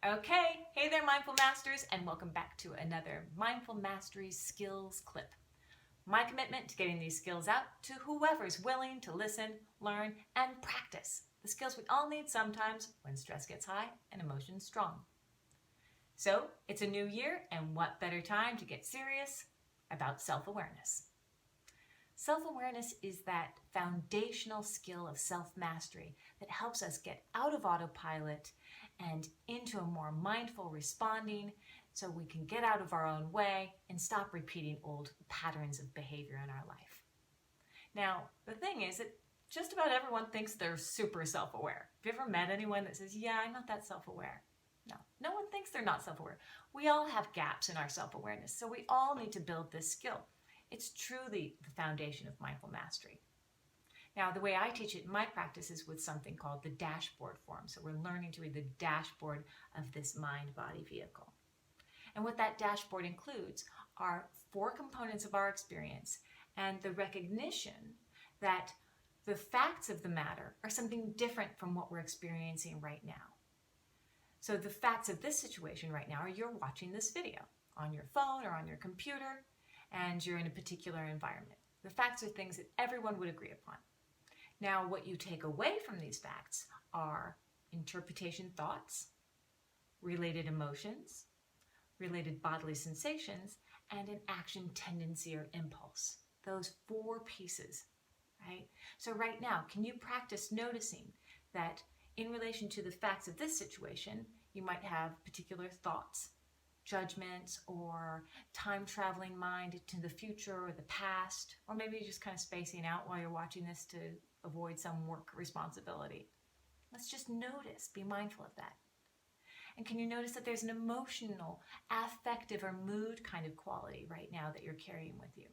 Okay, hey there Mindful Masters, and welcome back to another Mindful Mastery skills clip. My commitment to getting these skills out to whoever's willing to listen, learn, and practice the skills we all need sometimes when stress gets high and emotions strong. So, it's a new year, and what better time to get serious about self-awareness. Self-awareness is that foundational skill of self-mastery that helps us get out of autopilot and into a more mindful responding so we can get out of our own way and stop repeating old patterns of behavior in our life. Now, the thing is that just about everyone thinks they're super self-aware. Have you ever met anyone that says, yeah, I'm not that self-aware? No one thinks they're not self-aware. We all have gaps in our self-awareness, so we all need to build this skill. It's truly the foundation of mindful mastery. Now, the way I teach it in my practice is with something called the dashboard form. So we're learning to read the dashboard of this mind-body vehicle. And what that dashboard includes are 4 components of our experience and the recognition that the facts of the matter are something different from what we're experiencing right now. So the facts of this situation right now are you're watching this video on your phone or on your computer, and you're in a particular environment. The facts are things that everyone would agree upon. Now, what you take away from these facts are interpretation thoughts, related emotions, related bodily sensations, and an action tendency or impulse. Those 4 pieces, right? So right now, can you practice noticing that in relation to the facts of this situation, you might have particular thoughts, judgments, or time-traveling mind to the future or the past, or maybe you're just kind of spacing out while you're watching this to avoid some work responsibility. Let's just notice, be mindful of that. And can you notice that there's an emotional, affective, or mood kind of quality right now that you're carrying with you?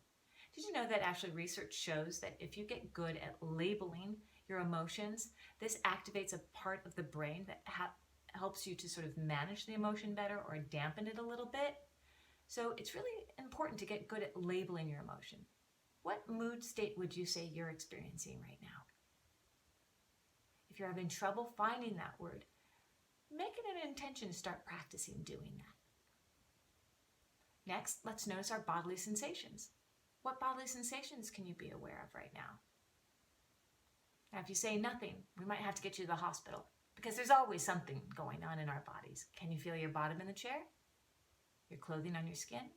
Did you know that actually research shows that if you get good at labeling your emotions, this activates a part of the brain that helps you to sort of manage the emotion better or dampen it a little bit? So it's really important to get good at labeling your emotion. What mood state would you say you're experiencing right now? If you're having trouble finding that word, make it an intention to start practicing doing that. Next, let's notice our bodily sensations. What bodily sensations can you be aware of right now? Now, if you say nothing, we might have to get you to the hospital because there's always something going on in our bodies. Can you feel your bottom in the chair? Your clothing on your skin?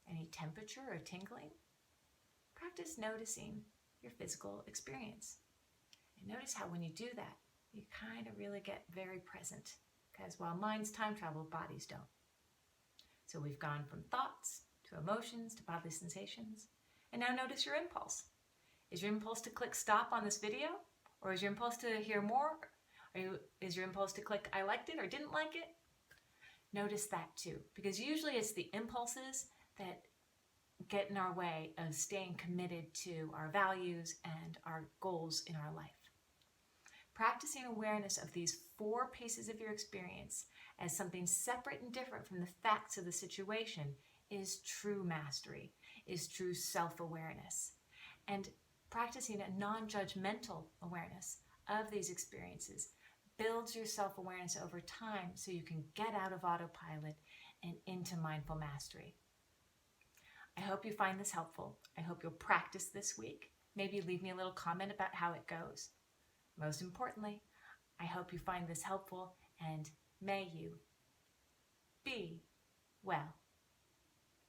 Any temperature or tingling? Practice noticing your physical experience. And notice how when you do that, you kind of really get very present, because while minds time travel, bodies don't. So we've gone from thoughts to emotions to bodily sensations. And now notice your impulse. Is your impulse to click stop on this video? Or is your impulse to hear more? Is your impulse to click I liked it or didn't like it? Notice that too, because usually it's the impulses that get in our way of staying committed to our values and our goals in our life. Practicing awareness of these 4 pieces of your experience as something separate and different from the facts of the situation is true mastery, is true self-awareness. And practicing a non-judgmental awareness of these experiences builds your self-awareness over time so you can get out of autopilot and into mindful mastery. I hope you find this helpful. I hope you'll practice this week. Maybe leave me a little comment about how it goes. Most importantly, I hope you find this helpful, and may you be well.